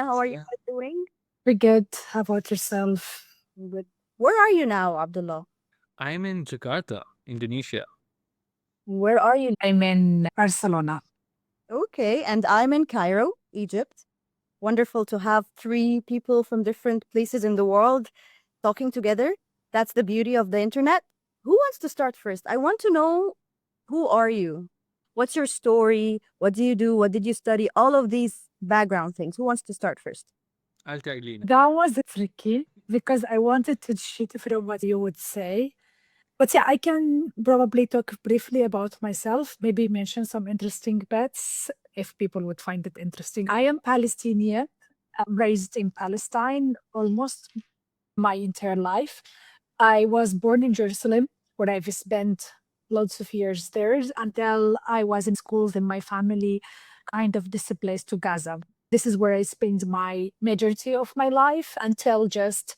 How are you guys doing? We're good. How about yourself? Good. Where are you now, Abdullah? I'm in Jakarta, Indonesia. Where are you? I'm in Barcelona. Okay, and I'm in Cairo, Egypt. Wonderful to have three people from different places in the world talking together. That's the beauty of the internet. Who wants to start first? I want to know, who are you? What's your story? What do you do? What did you study? All of these background things. Who wants to start first? I'll tag Lina. That was tricky because I wanted to cheat from what you would say. But yeah, I can probably talk briefly about myself, maybe mention some interesting bits if people would find it interesting. I am Palestinian. I'm raised in Palestine almost my entire life. I was born in Jerusalem, where I've spent lots of years there until I was in schools and my family kind of displaced to Gaza. This is where I spent my majority of my life until just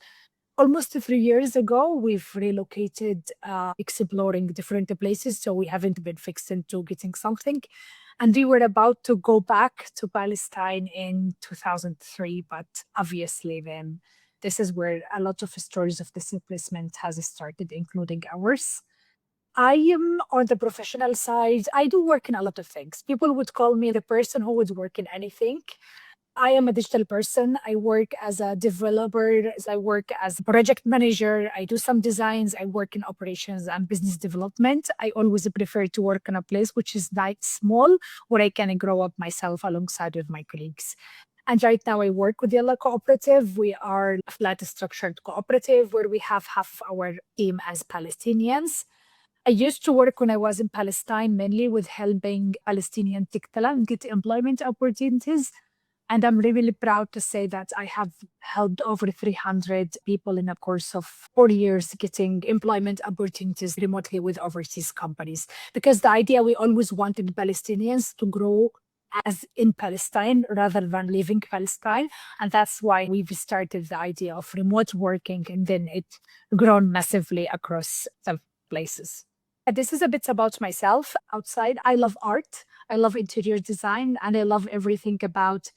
almost 3 years ago. We've relocated, exploring different places. So we haven't been fixed into getting something. And we were about to go back to Palestine in 2003. But obviously, then this is where a lot of stories of displacement has started, including ours. I am on the professional side. I do work in a lot of things. People would call me the person who would work in anything. I am a digital person. I work as a developer. I work as a project manager. I do some designs. I work in operations and business development. I always prefer to work in a place which is like small, where I can grow up myself alongside with my colleagues. And right now I work with Yalla Cooperative. We are a flat structured cooperative where we have half of our team as Palestinians. I used to work when I was in Palestine, mainly with helping Palestinian tech talent get employment opportunities. And I'm really proud to say that I have helped over 300 people in a course of 4 years getting employment opportunities remotely with overseas companies. Because the idea, we always wanted Palestinians to grow as in Palestine rather than leaving Palestine. And that's why we've started the idea of remote working, and then it grown massively across some places. This is a bit about myself outside. I love art. I love interior design, and I love everything about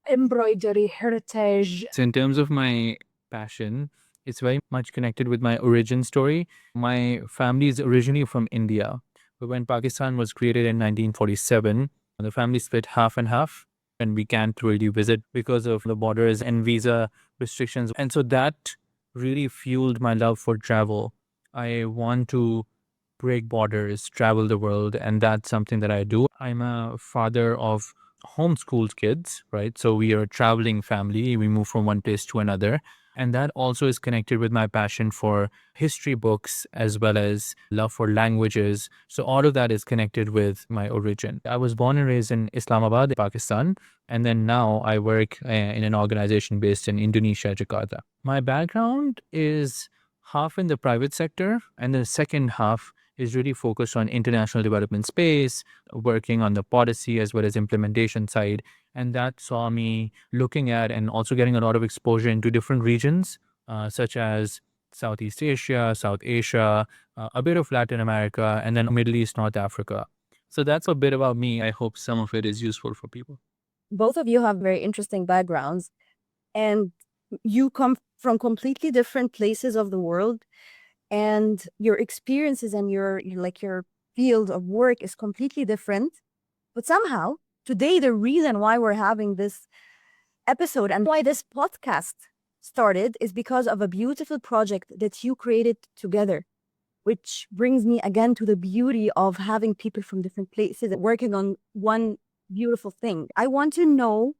embroidery, heritage. So, in terms of my passion, it's very much connected with my origin story. My family is originally from India, but when Pakistan was created in 1947, the family split half and half, and we can't really visit because of the borders and visa restrictions. And so that really fueled my love for travel. I want to break borders, travel the world, and that's something that I do. I'm a father of homeschooled kids, right? So we are a traveling family. We move from one place to another. And that also is connected with my passion for history books as well as love for languages. So all of that is connected with my origin. I was born and raised in Islamabad, Pakistan. And then now I work in an organization based in Indonesia, Jakarta. My background is half in the private sector, and the second half is really focused on international development space, working on the policy as well as implementation side. And that saw me looking at and also getting a lot of exposure into different regions, such as Southeast Asia, South Asia, a bit of Latin America, and then Middle East, North Africa. So that's a bit about me. I hope some of it is useful for people. Both of you have very interesting backgrounds, and you come from completely different places of the world, and your experiences and your field of work is completely different. But somehow today, the reason why we're having this episode and why this podcast started is because of a beautiful project that you created together, which brings me again to the beauty of having people from different places working on one beautiful thing. I want to know,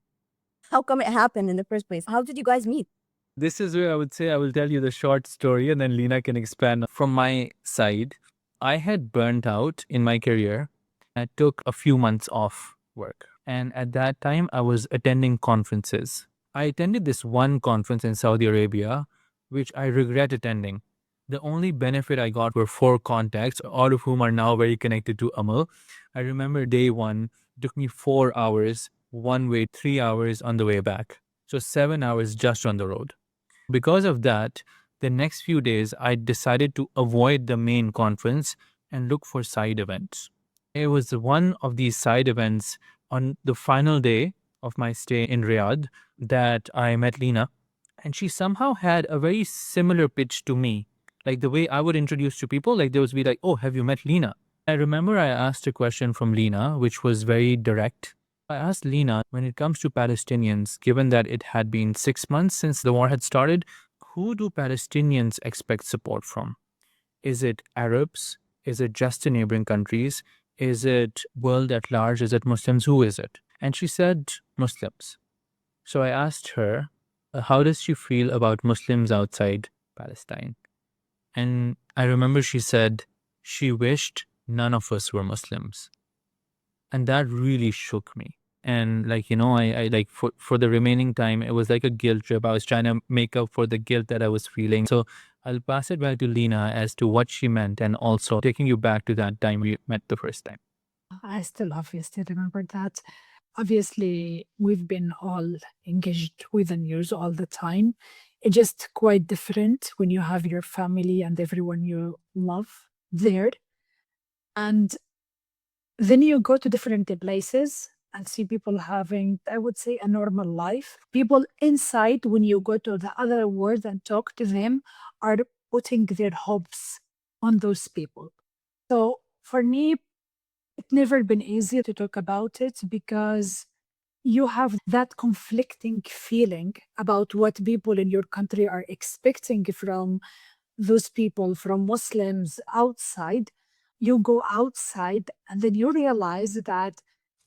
how come it happened in the first place? How did you guys meet? This is where I would say I will tell you the short story and then Lina can expand. From my side, I had burnt out in my career. I took a few months off work. And at that time, I was attending conferences. I attended this one conference in Saudi Arabia, which I regret attending. The only benefit I got were 4 contacts, all of whom are now very connected to Amal. I remember day one, it took me 4 hours, one way, 3 hours on the way back. So 7 hours just on the road. Because of that, the next few days, I decided to avoid the main conference and look for side events. It was one of these side events on the final day. of my stay in Riyadh that I met Lina, and she somehow had a very similar pitch to me. Like the way I would introduce to people, like there would be like, "Oh, have you met Lina?" I remember I asked a question from Lina, which was very direct. I asked Lina, when it comes to Palestinians, given that it had been 6 months since the war had started, who do Palestinians expect support from? Is it Arabs? Is it just the neighboring countries? Is it world at large? Is it Muslims? Who is it? And she said Muslims. So I asked her, how does she feel about Muslims outside Palestine? And I remember she said she wished none of us were Muslims. And that really shook me. And like, I like for the remaining time, it was like a guilt trip. I was trying to make up for the guilt that I was feeling. So I'll pass it back to Lina as to what she meant and also taking you back to that time we met the first time. I still obviously remember that. Obviously, we've been all engaged with the news all the time. It's just quite different when you have your family and everyone you love there. And then you go to different places and see people having, I would say, a normal life. People inside, when you go to the other world and talk to them, are putting their hopes on those people. So for me, it's never been easy to talk about it because you have that conflicting feeling about what people in your country are expecting from those people, from Muslims outside. You go outside and then you realize that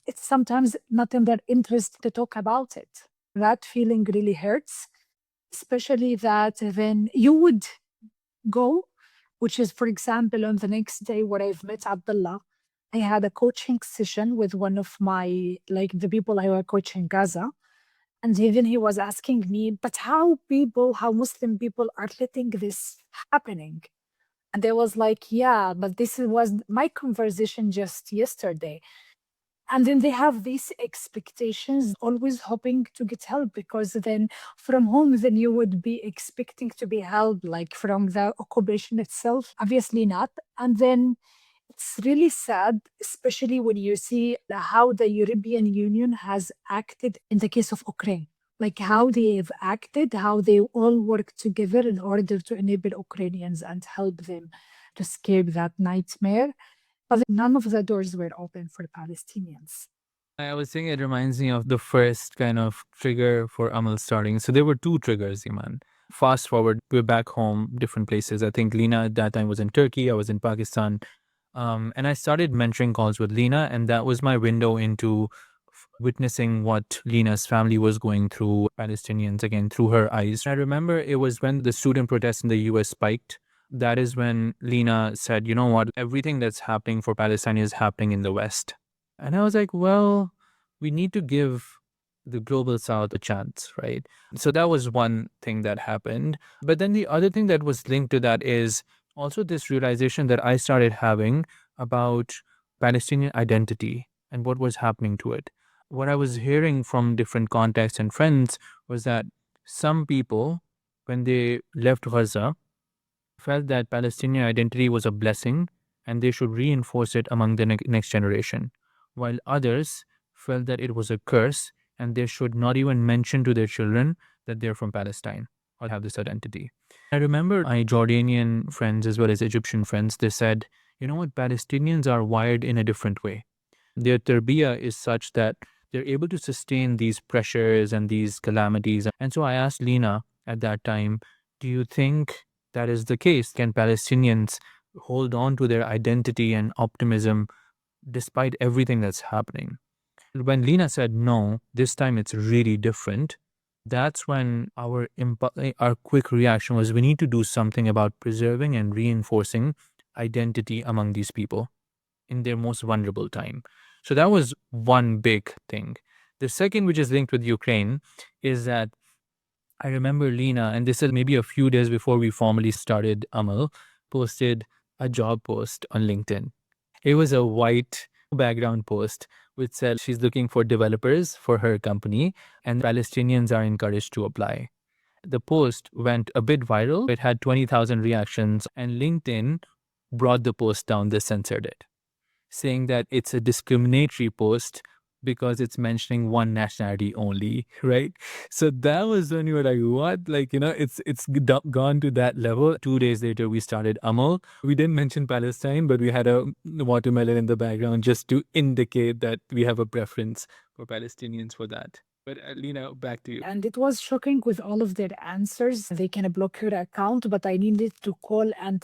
it's sometimes not in their interest to talk about it. That feeling really hurts, especially that then you would go, which is, for example, on the next day where I've met Abdullah, I had a coaching session with one of my, like the people I were coaching Gaza. And even he was asking me, but how Muslim people are letting this happening? And I was like, yeah, but this was my conversation just yesterday. And then they have these expectations, always hoping to get help because then from home, then you would be expecting to be helped, like from the occupation itself. Obviously not. And then it's really sad, especially when you see how the European Union has acted in the case of Ukraine. Like how they've acted, how they all work together in order to enable Ukrainians and help them to escape that nightmare. But none of the doors were open for Palestinians. I was saying it reminds me of the first kind of trigger for Amal starting. So there were two triggers, Iman. Fast forward, we're back home, different places. I think Lina at that time was in Turkey, I was in Pakistan. And I started mentoring calls with Lina, and that was my window into witnessing what Lina's family was going through, Palestinians, again, through her eyes. I remember it was when the student protests in the US spiked. That is when Lina said, you know what, everything that's happening for Palestine is happening in the West. And I was like, well, we need to give the global south a chance, right? So that was one thing that happened. But then the other thing that was linked to that is also this realization that I started having about Palestinian identity and what was happening to it. What I was hearing from different contexts and friends was that some people, when they left Gaza, felt that Palestinian identity was a blessing and they should reinforce it among the next generation, while others felt that it was a curse and they should not even mention to their children that they're from Palestine or have this identity. I remember my Jordanian friends as well as Egyptian friends, they said, you know what, Palestinians are wired in a different way. Their tarbiyah is such that they're able to sustain these pressures and these calamities. And so I asked Lina at that time, do you think that is the case? Can Palestinians hold on to their identity and optimism despite everything that's happening? When Lina said no, this time it's really different. That's when our quick reaction was we need to do something about preserving and reinforcing identity among these people in their most vulnerable time. So that was one big thing. The second, which is linked with Ukraine, is that I remember Lina, and this is maybe a few days before we formally started Amal, posted a job post on LinkedIn. It was a white background post which said she's looking for developers for her company and Palestinians are encouraged to apply. The post went a bit viral. It had 20,000 reactions, and LinkedIn brought the post down. They censored it, saying that it's a discriminatory post because it's mentioning one nationality only, right? So that was when we were like, what? Like, it's gone to that level. 2 days later, we started Amal. We didn't mention Palestine, but we had a watermelon in the background just to indicate that we have a preference for Palestinians for that. But Lina, back to you. And it was shocking with all of their answers. They can block your account, but I needed to call and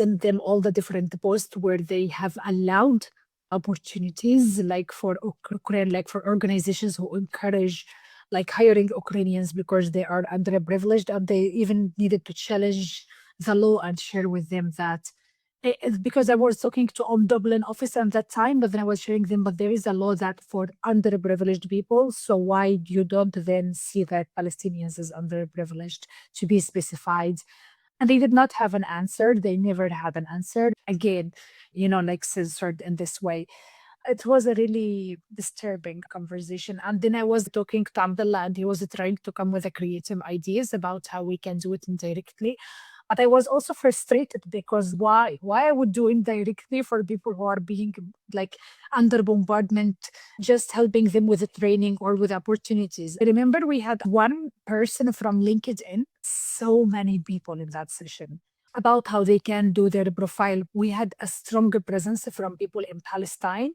send them all the different posts where they have allowed opportunities, like for Ukraine, like for organizations who encourage like hiring Ukrainians because they are underprivileged, and they even needed to challenge the law and share with them that it's because I was talking to Dublin office at that time, but then I was sharing them, but there is a law that for underprivileged people, so why you don't then see that Palestinians is underprivileged to be specified? And they did not have an answer. They never had an answer. Again, like censored in this way. It was a really disturbing conversation. And then I was talking to Abdullah, and he was trying to come with a creative ideas about how we can do it indirectly. But I was also frustrated because why? Why I would do indirectly for people who are being like under bombardment, just helping them with the training or with opportunities. I remember we had one person from LinkedIn, so many people in that session about how they can do their profile. We had a stronger presence from people in Palestine.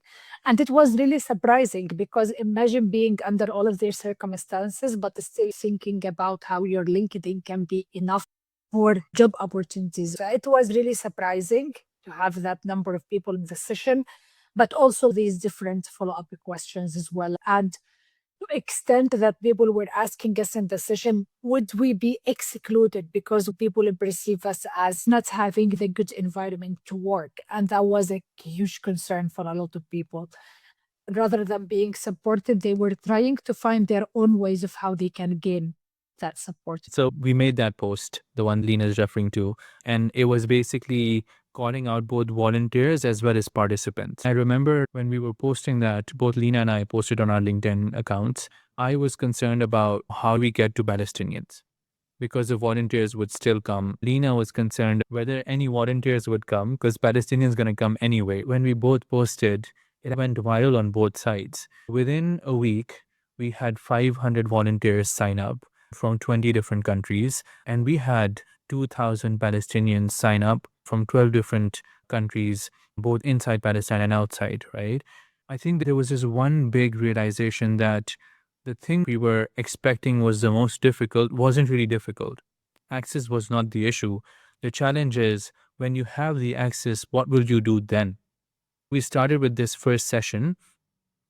And it was really surprising because imagine being under all of their circumstances, but still thinking about how your LinkedIn can be enough for job opportunities. So it was really surprising to have that number of people in the session, but also these different follow-up questions as well. And to extent that people were asking us in the session, would we be excluded because people perceive us as not having the good environment to work? And that was a huge concern for a lot of people. Rather than being supported, they were trying to find their own ways of how they can gain that support. So we made that post, the one Lina is referring to, and it was basically calling out both volunteers as well as participants. I remember when we were posting that, both Lina and I posted on our LinkedIn accounts, I was concerned about how we get to Palestinians because the volunteers would still come. Lina was concerned whether any volunteers would come because Palestinians going to come anyway. When we both posted, it went viral on both sides. Within a week, we had 500 volunteers sign up from 20 different countries, and we had 2,000 Palestinians sign up from 12 different countries, both inside Palestine and outside, right? I think there was this one big realization that the thing we were expecting was the most difficult wasn't really difficult. Access was not the issue. The challenge is when you have the access, what will you do then? We started with this first session.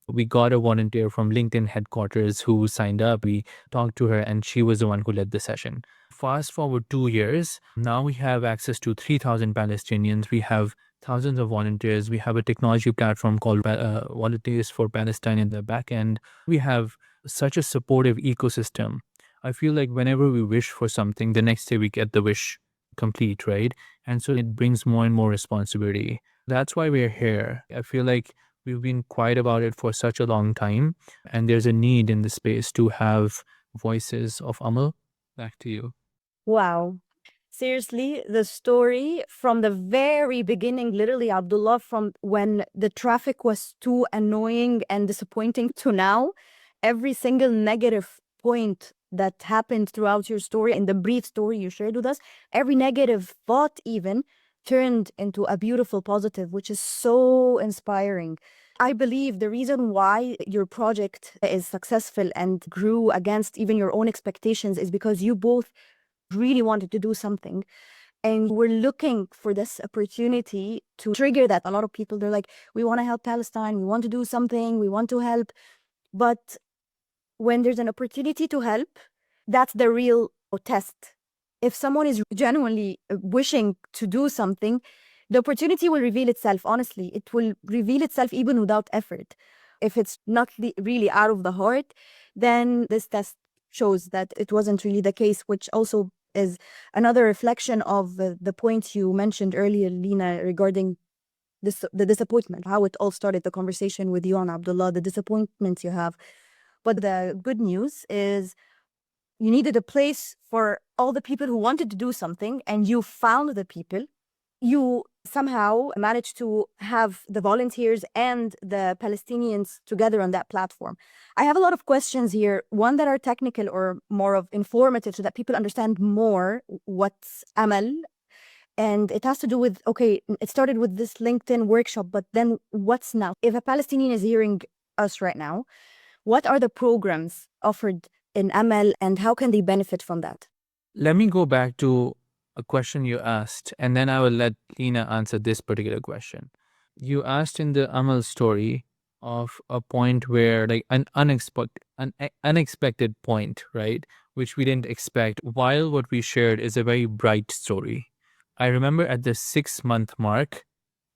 We got a volunteer from LinkedIn headquarters who signed up. We talked to her, and she was the one who led the session. Fast forward 2 years, now we have access to 3,000 Palestinians. We have thousands of volunteers. We have a technology platform called Volunteers for Palestine in the back end. We have such a supportive ecosystem. I feel like whenever we wish for something, the next day we get the wish complete, right? And so it brings more and more responsibility. That's why we're here. I feel like we've been quiet about it for such a long time, and there's a need in the space to have voices of Amal. Back to you. Wow. Seriously, the story from the very beginning, literally, Abdullah, from when the traffic was too annoying and disappointing to now, every single negative point that happened throughout your story, in the brief story you shared with us, every negative thought even turned into a beautiful positive, which is so inspiring. I believe the reason why your project is successful and grew against even your own expectations is because you both really wanted to do something, and we're looking for this opportunity to trigger that. A lot of people, they're like, we want to help Palestine, we want to do something, we want to help. But when there's an opportunity to help, that's the real test. If someone is genuinely wishing to do something, the opportunity will reveal itself. Honestly, it will reveal itself even without effort. If it's not really out of the heart, then this test shows that it wasn't really the case, which also is another reflection of the point you mentioned earlier, Lina, regarding the disappointment, how it all started, the conversation with you and Abdullah, the disappointments you have. But the good news is you needed a place for all the people who wanted to do something, and you found the people. You somehow managed to have the volunteers and the Palestinians together on that platform. I have a lot of questions here, one that are technical or more of informative so that people understand more what's Amal. And it has to do with, okay, it started with this LinkedIn workshop, but then what's now? If a Palestinian is hearing us right now, what are the programs offered in Amal and how can they benefit from that? Let me go back to a question you asked, and then I will let Lina answer this particular question. You asked in the Amal story of a point where, like, an unexpected point, right? Which we didn't expect, while what we shared is a very bright story. I remember at the 6-month mark,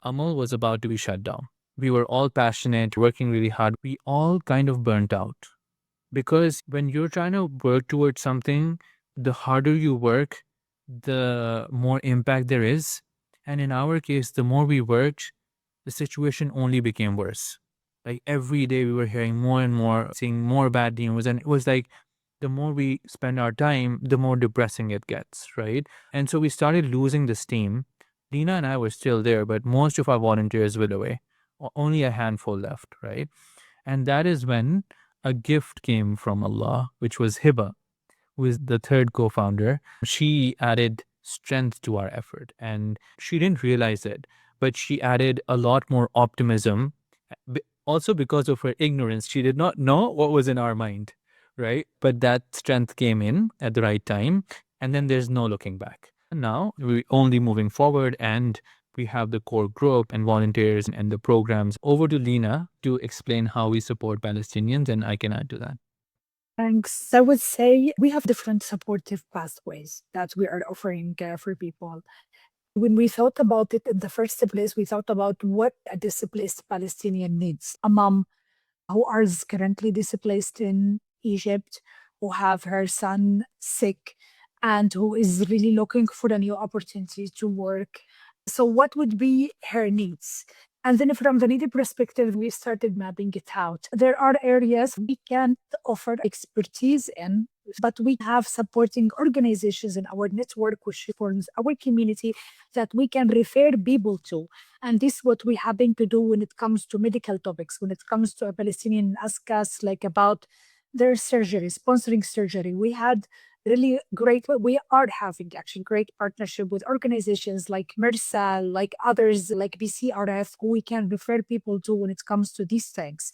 Amal was about to be shut down. We were all passionate, working really hard. We all kind of burnt out. Because when you're trying to work towards something, the harder you work, the more impact there is. And in our case, the more we worked, the situation only became worse. Like every day we were hearing more and more, seeing more bad news. And it was like the more we spend our time, the more depressing it gets, right? And so we started losing the steam. Lina and I were still there, but most of our volunteers were away. Only a handful left, right? And that is when a gift came from Allah, which was Hiba, who is the third co founder. She added strength to our effort and she didn't realize it, but she added a lot more optimism. Also, because of her ignorance, she did not know what was in our mind, right? But that strength came in at the right time, and then there's no looking back. And now we're only moving forward, and we have the core group and volunteers and the programs. Over to Lina to explain how we support Palestinians, and I can add to that. Thanks. I would say we have different supportive pathways that we are offering for people. When we thought about it in the first place, we thought about what a displaced Palestinian needs. A mom who is currently displaced in Egypt, who have her son sick, and who is really looking for a new opportunity to work. So what would be her needs? And then from the needy perspective, we started mapping it out. There are areas we can't offer expertise in, but we have supporting organizations in our network, which forms our community that we can refer people to. And this is what we happen to do when it comes to medical topics. When it comes to a Palestinian ask us like about their surgery, sponsoring surgery. We had really great, we are having actually great partnership with organizations like Mersal, like others like BCRF, who we can refer people to when it comes to these things.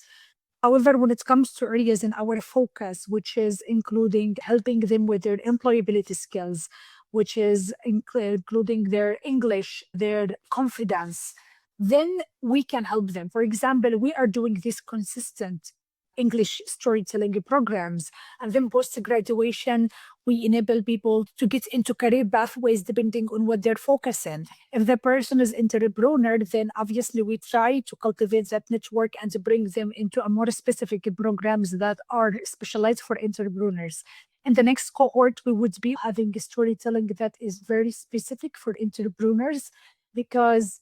However, when it comes to areas in our focus, which is including helping them with their employability skills, which is including their English, their confidence, then we can help them. For example, we are doing this consistent English storytelling programs. And then post graduation, we enable people to get into career pathways depending on what they're focusing. If the person is entrepreneur, then obviously we try to cultivate that network and to bring them into a more specific programs that are specialized for entrepreneurs. In the next cohort, we would be having a storytelling that is very specific for entrepreneurs, because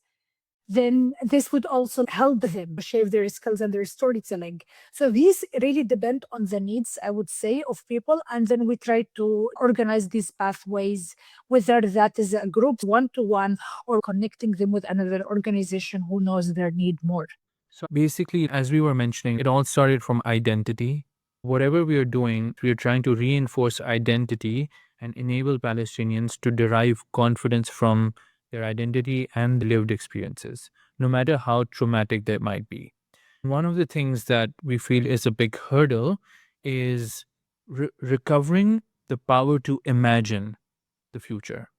then this would also help them shape their skills and their storytelling. So these really depend on the needs, I would say, of people. And then we try to organize these pathways, whether that is a group one-to-one or connecting them with another organization who knows their need more. So basically, as we were mentioning, it all started from identity. Whatever we are doing, we are trying to reinforce identity and enable Palestinians to derive confidence from their identity and lived experiences, no matter how traumatic they might be. One of the things that we feel is a big hurdle is recovering the power to imagine the future,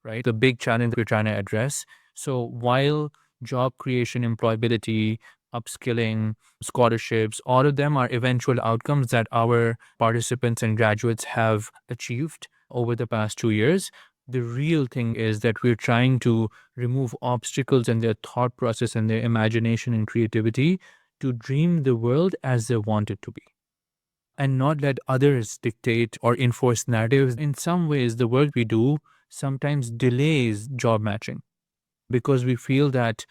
right? The big challenge we're trying to address. So while job creation, employability, upskilling, scholarships, all of them are eventual outcomes that our participants and graduates have achieved over the past 2 years. The real thing is that we're trying to remove obstacles in their thought process and their imagination and creativity to dream the world as they want it to be, and not let others dictate or enforce narratives. In some ways, the work we do sometimes delays job matching because we feel that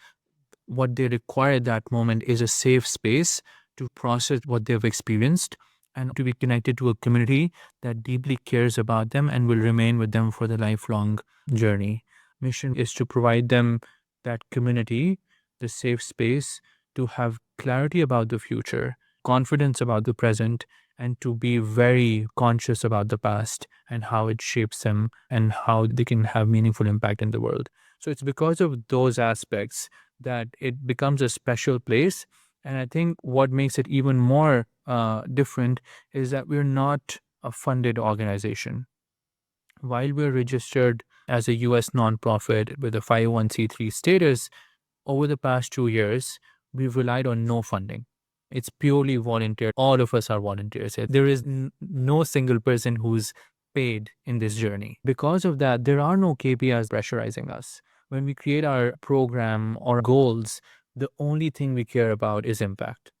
what they require at that moment is a safe space to process what they've experienced and to be connected to a community that deeply cares about them and will remain with them for the lifelong journey. Mission is to provide them that community, the safe space to have clarity about the future, confidence about the present, and to be very conscious about the past and how it shapes them and how they can have meaningful impact in the world. So it's because of those aspects that it becomes a special place. And I think what makes it even more different is that we're not a funded organization. While we're registered as a US nonprofit with a 501(c)(3) status, over the past 2 years, we've relied on no funding. It's purely volunteer. All of us are volunteers. There is no single person who's paid in this journey. Because of that, there are no KPIs pressurizing us. When we create our program or goals, the only thing we care about is impact.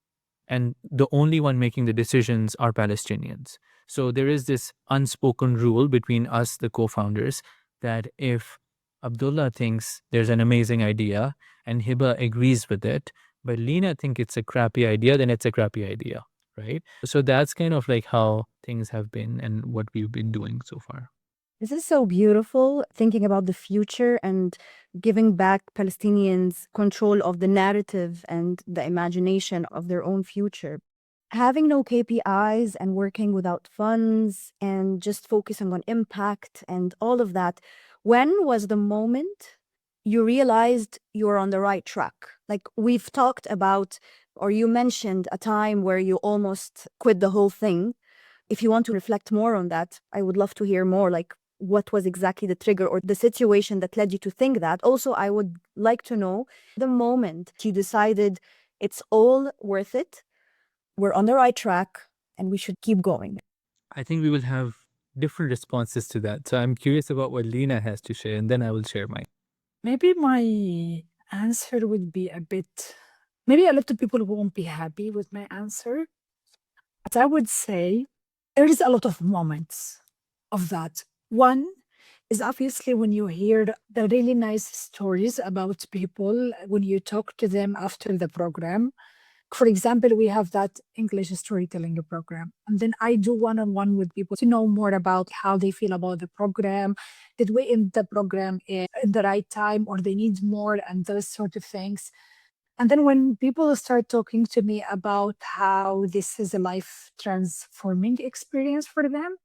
And the only one making the decisions are Palestinians. So there is this unspoken rule between us, the co-founders, that if Abdullah thinks there's an amazing idea and Hiba agrees with it, but Lina thinks it's a crappy idea, then it's a crappy idea, right? So that's kind of like how things have been and what we've been doing so far. This is so beautiful, thinking about the future and giving back Palestinians control of the narrative and the imagination of their own future. Having no KPIs and working without funds and just focusing on impact and all of that, when was the moment you realized you were on the right track? Like we've talked about, or you mentioned a time where you almost quit the whole thing. If you want to reflect more on that, I would love to hear more. Like, what was exactly the trigger or the situation that led you to think that? Also, I would like to know the moment you decided it's all worth it, we're on the right track, and we should keep going. I think we will have different responses to that. So I'm curious about what Lina has to share, and then I will share mine. Maybe my answer would be maybe a lot of people won't be happy with my answer. But I would say there is a lot of moments of that. One is obviously when you hear the really nice stories about people, when you talk to them after the program. For example, we have that English storytelling program. And then I do one-on-one with people to know more about how they feel about the program. Did we end the program in the right time or they need more and those sort of things. And then when people start talking to me about how this is a life transforming experience for them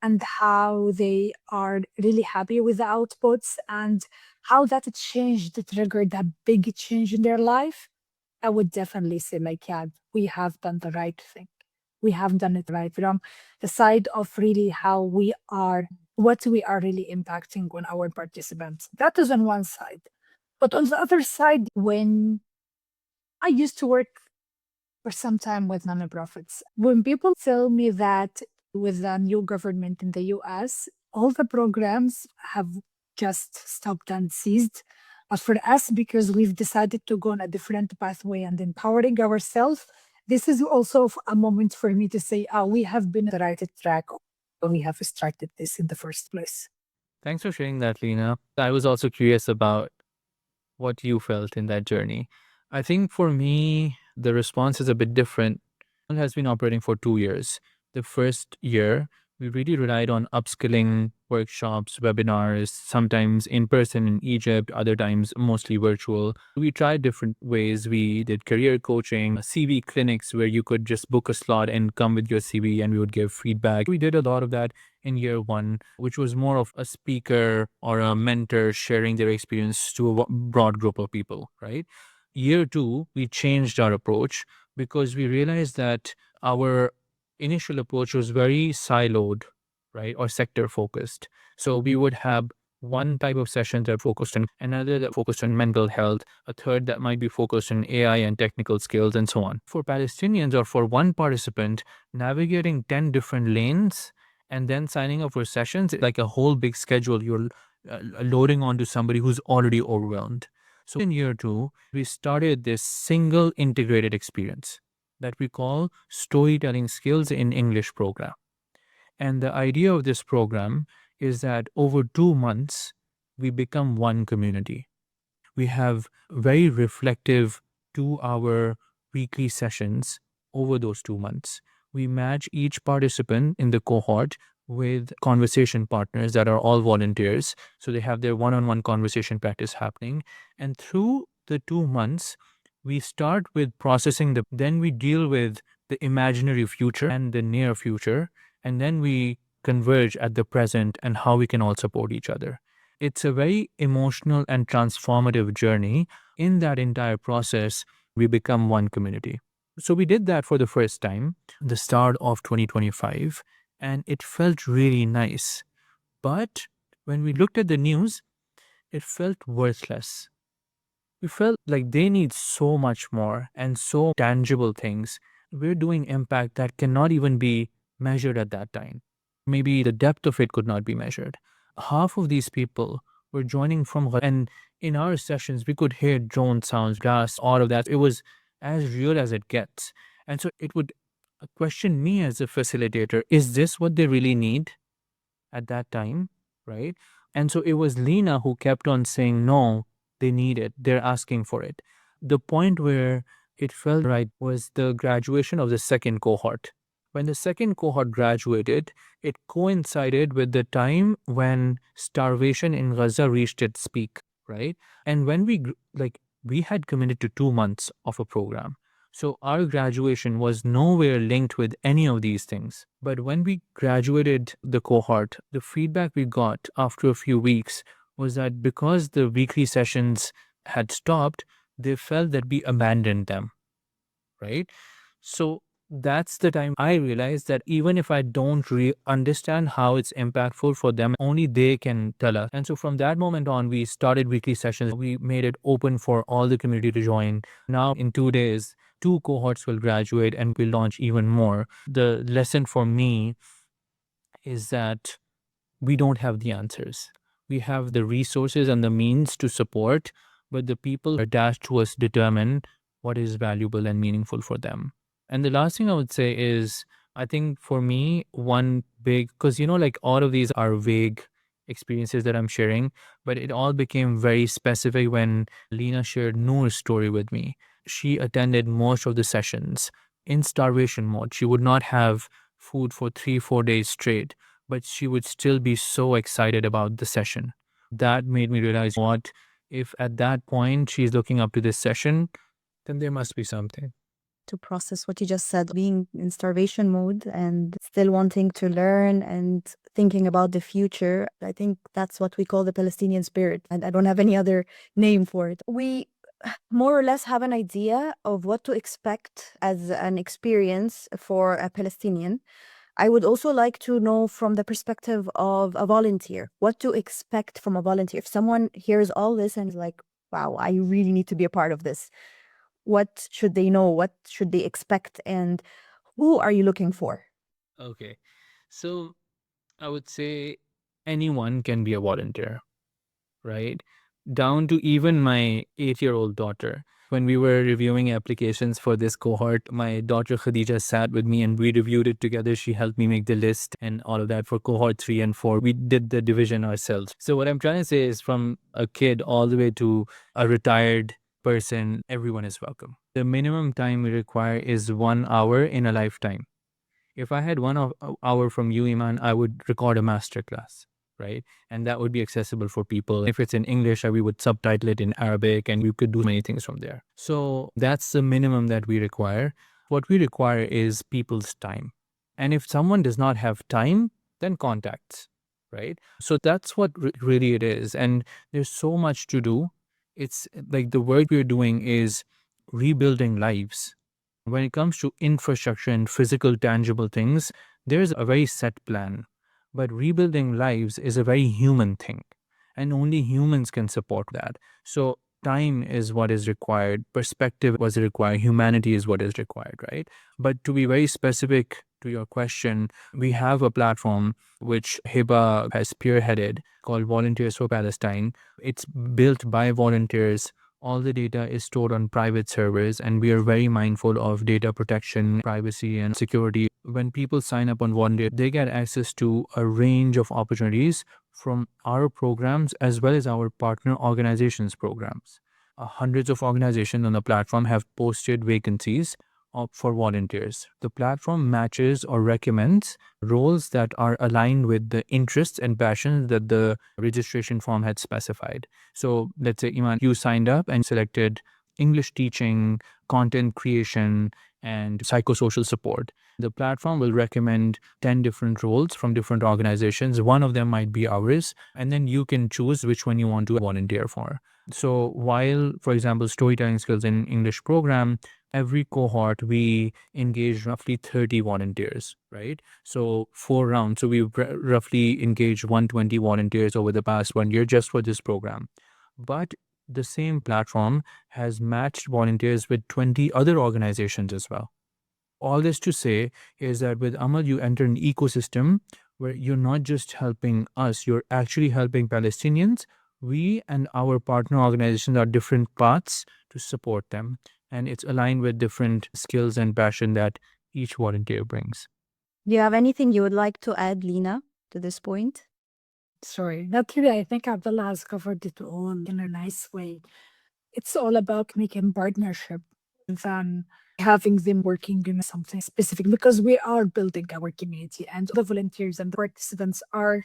and how they are really happy with the outputs and how that changed, triggered that big change in their life, I would definitely say, like, yeah, we have done the right thing. We have done it right from the side of really how we are, what we are really impacting on our participants. That is on one side. But on the other side, when I used to work for some time with nonprofits, when people tell me that with the new government in the US, all the programs have just stopped and ceased. But for us, because we've decided to go on a different pathway and empowering ourselves, this is also a moment for me to say, we have been on the right track. We have started this in the first place. Thanks for sharing that, Lina. I was also curious about what you felt in that journey. I think for me, the response is a bit different. It has been operating for 2 years. The first year, we really relied on upskilling workshops, webinars, sometimes in person in Egypt, other times mostly virtual. We tried different ways. We did career coaching, CV clinics where you could just book a slot and come with your CV and we would give feedback. We did a lot of that in year one, which was more of a speaker or a mentor sharing their experience to a broad group of people, right? Year two, we changed our approach because we realized that our initial approach was very siloed, right, or sector focused. So we would have one type of session that focused on another that focused on mental health, a third that might be focused on AI and technical skills, and so on. For Palestinians or for one participant, navigating 10 different lanes and then signing up for sessions, like a whole big schedule you're loading onto somebody who's already overwhelmed. So in year two, we started this single integrated experience that we call Storytelling Skills in English program. And the idea of this program is that over 2 months, we become one community. We have very reflective 2-hour weekly sessions over those 2 months. We match each participant in the cohort with conversation partners that are all volunteers. So they have their one-on-one conversation practice happening. And through the 2 months, we start with processing then we deal with the imaginary future and the near future. And then we converge at the present and how we can all support each other. It's a very emotional and transformative journey. In that entire process, we become one community. So we did that for the first time, the start of 2025, and it felt really nice. But when we looked at the news, it felt worthless. We felt like they need so much more and so tangible things. We're doing impact that cannot even be measured at that time. Maybe the depth of it could not be measured. Half of these people were joining from and in our sessions we could hear drone sounds, gas, all of that. It was as real as it gets. And so it would question me as a facilitator, is this what they really need at that time? Right? And so it was Lina who kept on saying, no, they need it. They're asking for it. The point where it felt right was the graduation of the second cohort. When the second cohort graduated, it coincided with the time when starvation in Gaza reached its peak, right? And when we had committed to 2 months of a program. So our graduation was nowhere linked with any of these things. But when we graduated the cohort, the feedback we got after a few weeks was that because the weekly sessions had stopped, they felt that we abandoned them, right? So that's the time I realized that even if I don't understand how it's impactful for them, only they can tell us. And so from that moment on, we started weekly sessions. We made it open for all the community to join. Now, in 2 days, 2 cohorts will graduate and we'll launch even more. The lesson for me is that we don't have the answers. We have the resources and the means to support, but the people attached to us determine what is valuable and meaningful for them. And the last thing I would say is, I think for me, one big, because like all of these are vague experiences that I'm sharing, but it all became very specific when Lina shared Noor's story with me. She attended most of the sessions in starvation mode. She would not have food for 3-4 days straight, but she would still be so excited about the session. That made me realize, what if at that point she's looking up to this session, then there must be something. To process what you just said, being in starvation mode and still wanting to learn and thinking about the future. I think that's what we call the Palestinian spirit, and I don't have any other name for it. We more or less have an idea of what to expect as an experience for a Palestinian. I would also like to know from the perspective of a volunteer, what to expect from a volunteer. If someone hears all this and is like, wow, I really need to be a part of this, what should they know? What should they expect? And who are you looking for? Okay. So I would say anyone can be a volunteer, right? Down to even my 8-year-old daughter. When we were reviewing applications for this cohort, my daughter Khadija sat with me and we reviewed it together. She helped me make the list and all of that for cohort 3 and 4. We did the division ourselves. So what I'm trying to say is, from a kid all the way to a retired person, everyone is welcome. The minimum time we require is 1 hour in a lifetime. If I had hour from you, Iman, I would record a masterclass, right? And that would be accessible for people. If it's in English, we would subtitle it in Arabic and we could do many things from there. So that's the minimum that we require. What we require is people's time. And if someone does not have time, then contacts, right? So that's what really it is. And there's so much to do. It's like the work we're doing is rebuilding lives. When it comes to infrastructure and physical, tangible things, there's a very set plan. But rebuilding lives is a very human thing, and only humans can support that. So, time is what is required, perspective was required, humanity is what is required, right? But to be very specific to your question, we have a platform which Hiba has spearheaded called Volunteers for Palestine. It's built by volunteers. All the data is stored on private servers, and we are very mindful of data protection, privacy, and security. When people sign up on Volunteer, they get access to a range of opportunities from our programs as well as our partner organizations programs. Hundreds of organizations on the platform have posted vacancies for volunteers. The platform matches or recommends roles that are aligned with the interests and passions that the registration form had specified. So let's say, Iman, you signed up and selected English teaching, content creation, and psychosocial support. The platform will recommend 10 different roles from different organizations. One of them might be ours, and then you can choose which one you want to volunteer for. So while, for example, storytelling skills in English program, every cohort we engage roughly 30 volunteers, right? So 4 rounds. So we've roughly engaged 120 volunteers over the past 1 year just for this program. But the same platform has matched volunteers with 20 other organizations as well. All this to say is that with Amal, you enter an ecosystem where you're not just helping us, you're actually helping Palestinians. We and our partner organizations are different paths to support them. And it's aligned with different skills and passion that each volunteer brings. Do you have anything you would like to add, Lina, to this point? Sorry, not really. I think Abdullah has covered it all in a nice way. It's all about making partnership than having them working in something specific, because we are building our community and the volunteers and the participants are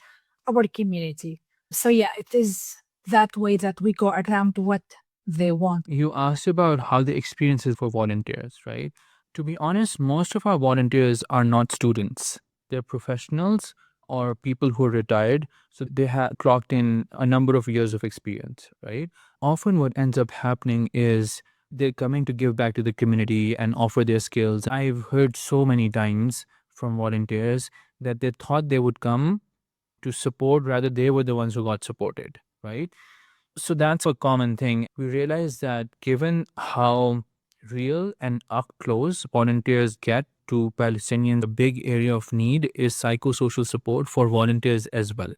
our community. So yeah, it is that way that we go around what they want. You asked about how the experience is for volunteers, right? To be honest, most of our volunteers are not students. They're professionals or people who are retired. So they have clocked in a number of years of experience, right? Often what ends up happening is they're coming to give back to the community and offer their skills. I've heard so many times from volunteers that they thought they would come to support, rather they were the ones who got supported, right? So that's a common thing. We realize that given how real and up close volunteers get to Palestinians, a big area of need is psychosocial support for volunteers as well,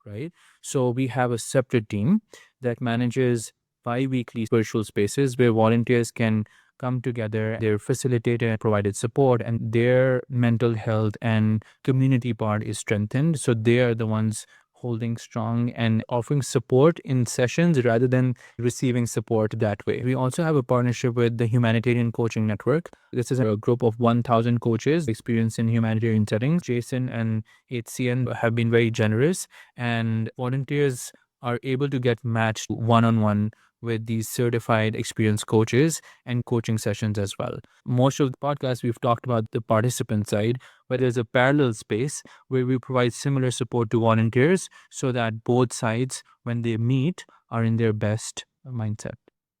right? So we have a separate team that manages bi-weekly virtual spaces where volunteers can come together. They're facilitated and provided support, and their mental health and community part is strengthened. So they are the ones holding strong and offering support in sessions rather than receiving support that way. We also have a partnership with the Humanitarian Coaching Network. This is a group of 1,000 coaches experienced in humanitarian settings. Jason and HCN have been very generous, and volunteers are able to get matched one-on-one with these certified experienced coaches and coaching sessions as well. Most of the podcasts we've talked about the participant side, but there's a parallel space where we provide similar support to volunteers so that both sides, when they meet, are in their best mindset.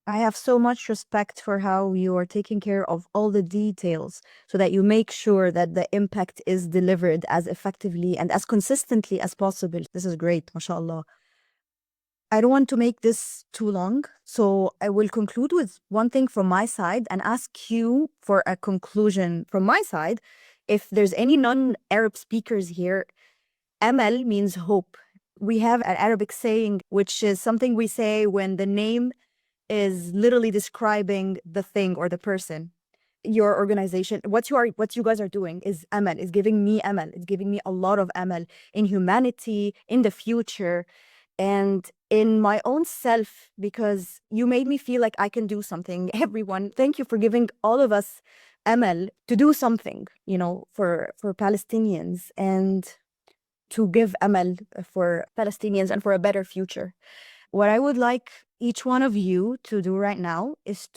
I have so much respect for how you are taking care of all the details so that you make sure that the impact is delivered as effectively and as consistently as possible. This is great, mashallah. I don't want to make this too long, so I will conclude with one thing from my side and ask you for a conclusion from my side. If there's any non-Arab speakers here, Amal means hope. We have an Arabic saying, which is something we say when the name is literally describing the thing or the person. Your organization, what you guys are doing is Amal, is giving me Amal. It's giving me a lot of Amal in humanity, in the future, and in my own self, because you made me feel like I can do something. Everyone, thank you for giving all of us Amal to do something, for Palestinians, and to give Amal for Palestinians and for a better future. What I would like each one of you to do right now is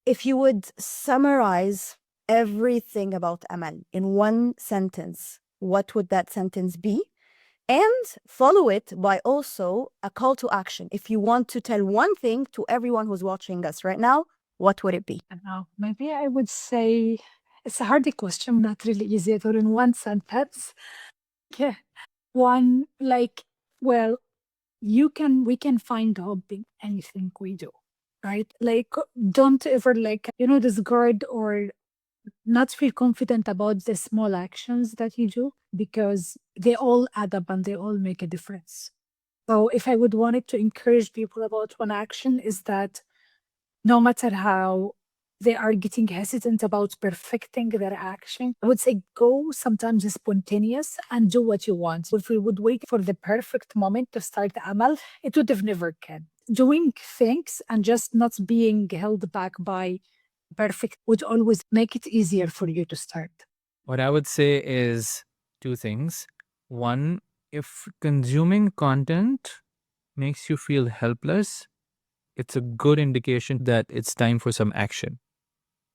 if you would summarize everything about Amal in one sentence, what would that sentence be? And follow it by also a call to action. If you want to tell one thing to everyone who's watching us right now, what would it be? Now, maybe I would say it's a hard question, not really easy to in one sentence. Yeah. One, well, we can find hope in anything we do, right? Don't ever discard or not feel confident about the small actions that you do, because they all add up and they all make a difference. So if I would wanted to encourage people about one action is that no matter how they are getting hesitant about perfecting their action, I would say go sometimes spontaneous and do what you want. If we would wait for the perfect moment to start Amal, it would have never come. Doing things and just not being held back by perfect would always make it easier for you to start? What I would say is two things. One, if consuming content makes you feel helpless, it's a good indication that it's time for some action.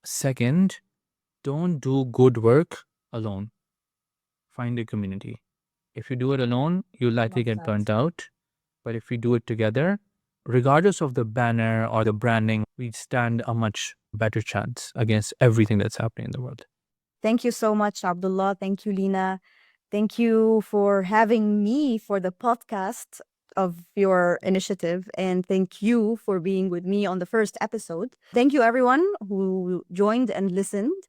Second, don't do good work alone. Find a community. If you do it alone, you'll likely Love get that. burnt out. But if we do it together, regardless of the banner or the branding, we stand a much better chance against everything that's happening in the world. Thank you so much, Abdullah. Thank you, Lina. Thank you for having me for the podcast of your initiative. And thank you for being with me on the first episode. Thank you, everyone who joined and listened.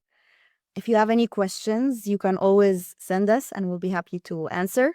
If you have any questions, you can always send us and we'll be happy to answer.